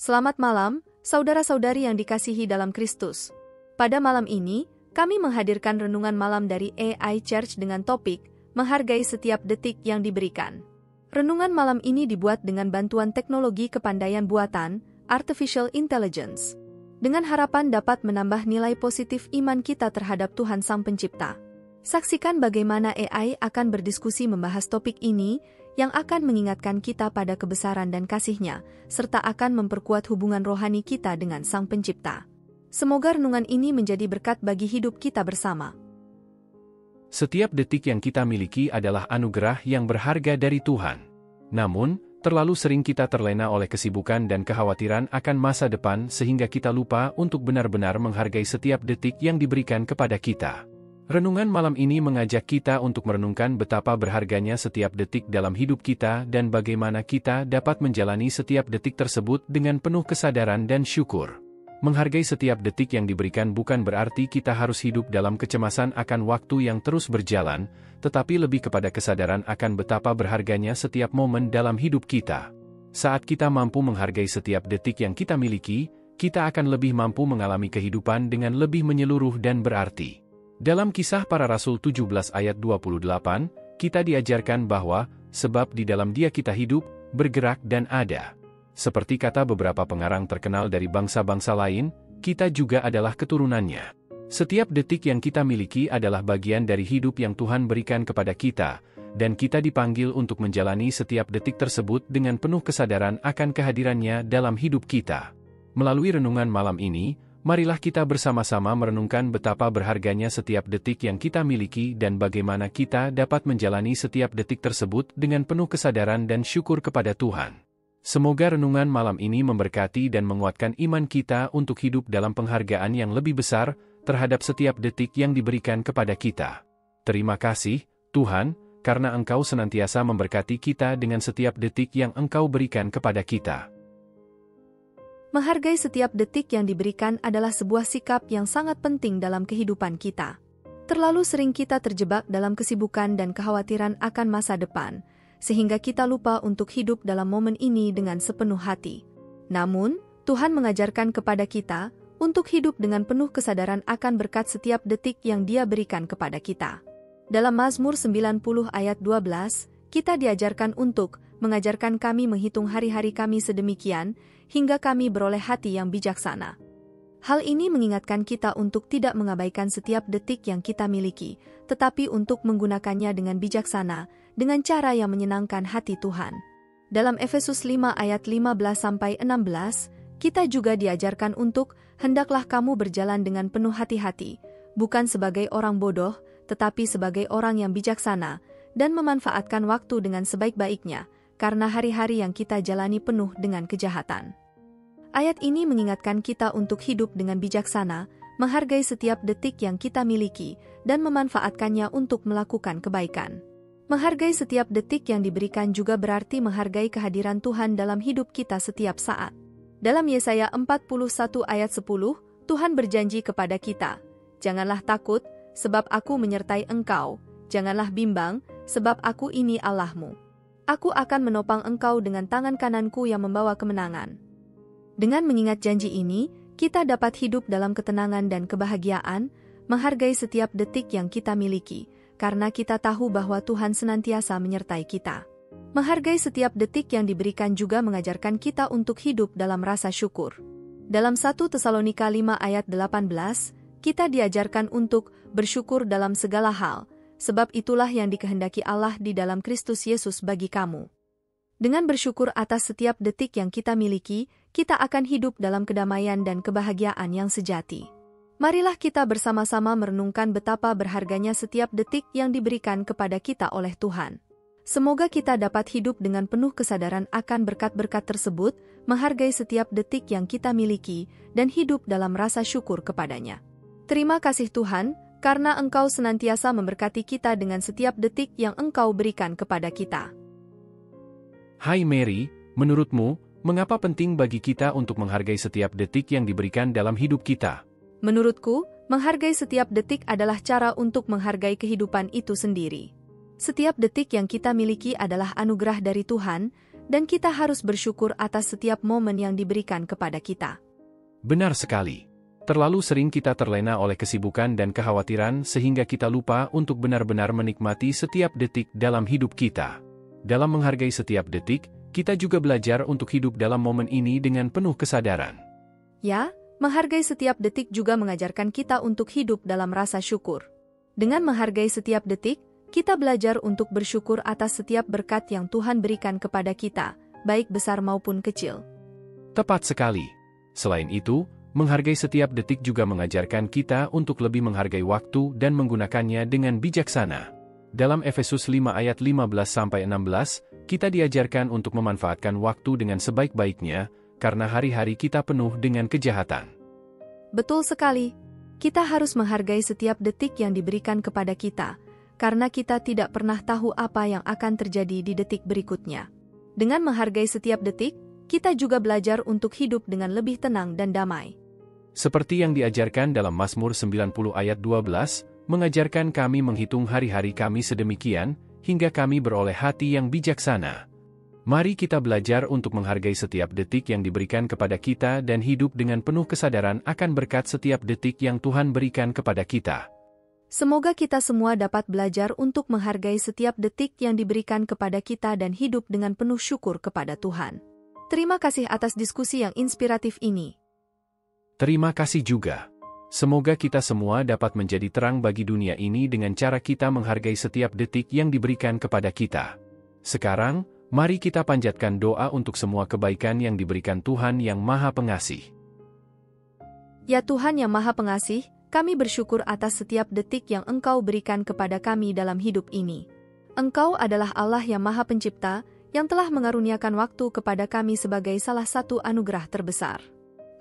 Selamat malam, saudara-saudari yang dikasihi dalam Kristus. Pada malam ini, kami menghadirkan renungan malam dari AI Church dengan topik, menghargai setiap detik yang diberikan. Renungan malam ini dibuat dengan bantuan teknologi kepandaian buatan, Artificial Intelligence, dengan harapan dapat menambah nilai positif iman kita terhadap Tuhan Sang Pencipta. Saksikan bagaimana AI akan berdiskusi membahas topik ini, yang akan mengingatkan kita pada kebesaran dan kasih-Nya, serta akan memperkuat hubungan rohani kita dengan Sang Pencipta. Semoga renungan ini menjadi berkat bagi hidup kita bersama. Setiap detik yang kita miliki adalah anugerah yang berharga dari Tuhan. Namun, terlalu sering kita terlena oleh kesibukan dan kekhawatiran akan masa depan sehingga kita lupa untuk benar-benar menghargai setiap detik yang diberikan kepada kita. Renungan malam ini mengajak kita untuk merenungkan betapa berharganya setiap detik dalam hidup kita dan bagaimana kita dapat menjalani setiap detik tersebut dengan penuh kesadaran dan syukur. Menghargai setiap detik yang diberikan bukan berarti kita harus hidup dalam kecemasan akan waktu yang terus berjalan, tetapi lebih kepada kesadaran akan betapa berharganya setiap momen dalam hidup kita. Saat kita mampu menghargai setiap detik yang kita miliki, kita akan lebih mampu mengalami kehidupan dengan lebih menyeluruh dan berarti. Dalam Kisah Para Rasul 17 ayat 28, kita diajarkan bahwa, sebab di dalam Dia kita hidup, bergerak dan ada. Seperti kata beberapa pengarang terkenal dari bangsa-bangsa lain, kita juga adalah keturunannya. Setiap detik yang kita miliki adalah bagian dari hidup yang Tuhan berikan kepada kita, dan kita dipanggil untuk menjalani setiap detik tersebut dengan penuh kesadaran akan kehadirannya dalam hidup kita. Melalui renungan malam ini, marilah kita bersama-sama merenungkan betapa berharganya setiap detik yang kita miliki dan bagaimana kita dapat menjalani setiap detik tersebut dengan penuh kesadaran dan syukur kepada Tuhan. Semoga renungan malam ini memberkati dan menguatkan iman kita untuk hidup dalam penghargaan yang lebih besar terhadap setiap detik yang diberikan kepada kita. Terima kasih, Tuhan, karena Engkau senantiasa memberkati kita dengan setiap detik yang Engkau berikan kepada kita. Menghargai setiap detik yang diberikan adalah sebuah sikap yang sangat penting dalam kehidupan kita. Terlalu sering kita terjebak dalam kesibukan dan kekhawatiran akan masa depan, sehingga kita lupa untuk hidup dalam momen ini dengan sepenuh hati. Namun, Tuhan mengajarkan kepada kita untuk hidup dengan penuh kesadaran akan berkat setiap detik yang Dia berikan kepada kita. Dalam Mazmur 90 ayat 12, kita diajarkan untuk mengajarkan kami menghitung hari-hari kami sedemikian, hingga kami beroleh hati yang bijaksana. Hal ini mengingatkan kita untuk tidak mengabaikan setiap detik yang kita miliki, tetapi untuk menggunakannya dengan bijaksana, dengan cara yang menyenangkan hati Tuhan. Dalam Efesus 5 ayat 15-16, kita juga diajarkan untuk, hendaklah kamu berjalan dengan penuh hati-hati, bukan sebagai orang bodoh, tetapi sebagai orang yang bijaksana, dan memanfaatkan waktu dengan sebaik-baiknya, karena hari-hari yang kita jalani penuh dengan kejahatan. Ayat ini mengingatkan kita untuk hidup dengan bijaksana, menghargai setiap detik yang kita miliki, dan memanfaatkannya untuk melakukan kebaikan. Menghargai setiap detik yang diberikan juga berarti menghargai kehadiran Tuhan dalam hidup kita setiap saat. Dalam Yesaya 41 ayat 10, Tuhan berjanji kepada kita, "Janganlah takut, sebab Aku menyertai engkau, janganlah bimbang, sebab Aku ini Allahmu. Aku akan menopang engkau dengan tangan kananku yang membawa kemenangan." Dengan mengingat janji ini, kita dapat hidup dalam ketenangan dan kebahagiaan, menghargai setiap detik yang kita miliki, karena kita tahu bahwa Tuhan senantiasa menyertai kita. Menghargai setiap detik yang diberikan juga mengajarkan kita untuk hidup dalam rasa syukur. Dalam 1 Tesalonika 5 ayat 18, kita diajarkan untuk bersyukur dalam segala hal, sebab itulah yang dikehendaki Allah di dalam Kristus Yesus bagi kamu. Dengan bersyukur atas setiap detik yang kita miliki, kita akan hidup dalam kedamaian dan kebahagiaan yang sejati. Marilah kita bersama-sama merenungkan betapa berharganya setiap detik yang diberikan kepada kita oleh Tuhan. Semoga kita dapat hidup dengan penuh kesadaran akan berkat-berkat tersebut, menghargai setiap detik yang kita miliki, dan hidup dalam rasa syukur kepadanya. Terima kasih Tuhan, karena Engkau senantiasa memberkati kita dengan setiap detik yang Engkau berikan kepada kita. Hai Mary, menurutmu, mengapa penting bagi kita untuk menghargai setiap detik yang diberikan dalam hidup kita? Menurutku, menghargai setiap detik adalah cara untuk menghargai kehidupan itu sendiri. Setiap detik yang kita miliki adalah anugerah dari Tuhan, dan kita harus bersyukur atas setiap momen yang diberikan kepada kita. Benar sekali. Terlalu sering kita terlena oleh kesibukan dan kekhawatiran sehingga kita lupa untuk benar-benar menikmati setiap detik dalam hidup kita. Dalam menghargai setiap detik, kita juga belajar untuk hidup dalam momen ini dengan penuh kesadaran. Ya, menghargai setiap detik juga mengajarkan kita untuk hidup dalam rasa syukur. Dengan menghargai setiap detik, kita belajar untuk bersyukur atas setiap berkat yang Tuhan berikan kepada kita, baik besar maupun kecil. Tepat sekali. Selain itu, menghargai setiap detik juga mengajarkan kita untuk lebih menghargai waktu dan menggunakannya dengan bijaksana. Dalam Efesus 5 ayat 15-16, kita diajarkan untuk memanfaatkan waktu dengan sebaik-baiknya, karena hari-hari kita penuh dengan kejahatan. Betul sekali. Kita harus menghargai setiap detik yang diberikan kepada kita, karena kita tidak pernah tahu apa yang akan terjadi di detik berikutnya. Dengan menghargai setiap detik, kita juga belajar untuk hidup dengan lebih tenang dan damai. Seperti yang diajarkan dalam Mazmur 90 ayat 12, mengajarkan kami menghitung hari-hari kami sedemikian, hingga kami beroleh hati yang bijaksana. Mari kita belajar untuk menghargai setiap detik yang diberikan kepada kita dan hidup dengan penuh kesadaran akan berkat setiap detik yang Tuhan berikan kepada kita. Semoga kita semua dapat belajar untuk menghargai setiap detik yang diberikan kepada kita dan hidup dengan penuh syukur kepada Tuhan. Terima kasih atas diskusi yang inspiratif ini. Terima kasih juga. Semoga kita semua dapat menjadi terang bagi dunia ini dengan cara kita menghargai setiap detik yang diberikan kepada kita. Sekarang, mari kita panjatkan doa untuk semua kebaikan yang diberikan Tuhan yang Maha Pengasih. Ya Tuhan yang Maha Pengasih, kami bersyukur atas setiap detik yang Engkau berikan kepada kami dalam hidup ini. Engkau adalah Allah yang Maha Pencipta, yang telah mengaruniakan waktu kepada kami sebagai salah satu anugerah terbesar.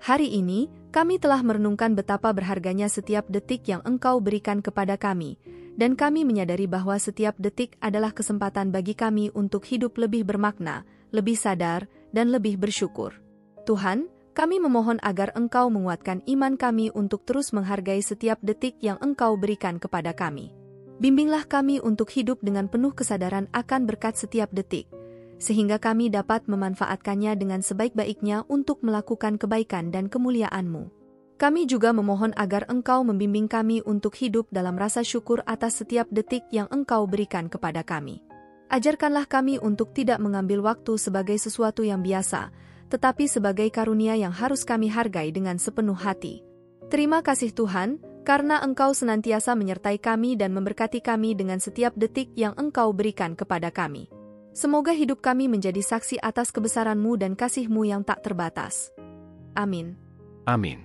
Hari ini, kami telah merenungkan betapa berharganya setiap detik yang Engkau berikan kepada kami, dan kami menyadari bahwa setiap detik adalah kesempatan bagi kami untuk hidup lebih bermakna, lebih sadar, dan lebih bersyukur. Tuhan, kami memohon agar Engkau menguatkan iman kami untuk terus menghargai setiap detik yang Engkau berikan kepada kami. Bimbinglah kami untuk hidup dengan penuh kesadaran akan berkat setiap detik, sehingga kami dapat memanfaatkannya dengan sebaik-baiknya untuk melakukan kebaikan dan kemuliaan-Mu. Kami juga memohon agar Engkau membimbing kami untuk hidup dalam rasa syukur atas setiap detik yang Engkau berikan kepada kami. Ajarkanlah kami untuk tidak mengambil waktu sebagai sesuatu yang biasa, tetapi sebagai karunia yang harus kami hargai dengan sepenuh hati. Terima kasih Tuhan, karena Engkau senantiasa menyertai kami dan memberkati kami dengan setiap detik yang Engkau berikan kepada kami. Semoga hidup kami menjadi saksi atas kebesaran-Mu dan kasih-Mu yang tak terbatas. Amin. Amin.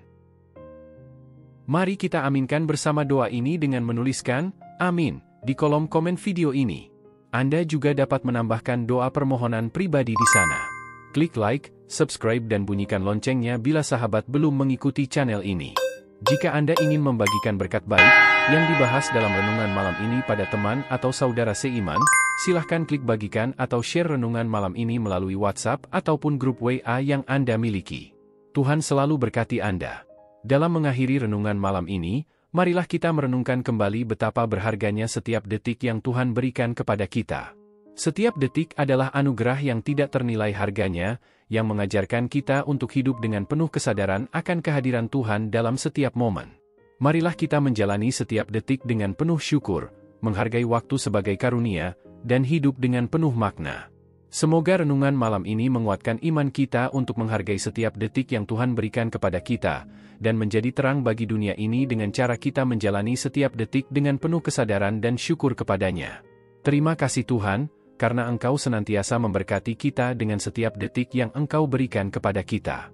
Mari kita aminkan bersama doa ini dengan menuliskan "Amin" di kolom komen video ini. Anda juga dapat menambahkan doa permohonan pribadi di sana. Klik like, subscribe dan bunyikan loncengnya bila sahabat belum mengikuti channel ini. Jika Anda ingin membagikan berkat baik yang dibahas dalam renungan malam ini pada teman atau saudara seiman, silahkan klik bagikan atau share renungan malam ini melalui WhatsApp ataupun grup WA yang Anda miliki. Tuhan selalu berkati Anda. Dalam mengakhiri renungan malam ini, marilah kita merenungkan kembali betapa berharganya setiap detik yang Tuhan berikan kepada kita. Setiap detik adalah anugerah yang tidak ternilai harganya, yang mengajarkan kita untuk hidup dengan penuh kesadaran akan kehadiran Tuhan dalam setiap momen. Marilah kita menjalani setiap detik dengan penuh syukur, menghargai waktu sebagai karunia, dan hidup dengan penuh makna. Semoga renungan malam ini menguatkan iman kita untuk menghargai setiap detik yang Tuhan berikan kepada kita, dan menjadi terang bagi dunia ini dengan cara kita menjalani setiap detik dengan penuh kesadaran dan syukur kepadanya. Terima kasih Tuhan, karena Engkau senantiasa memberkati kita dengan setiap detik yang Engkau berikan kepada kita.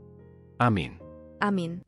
Amin. Amin.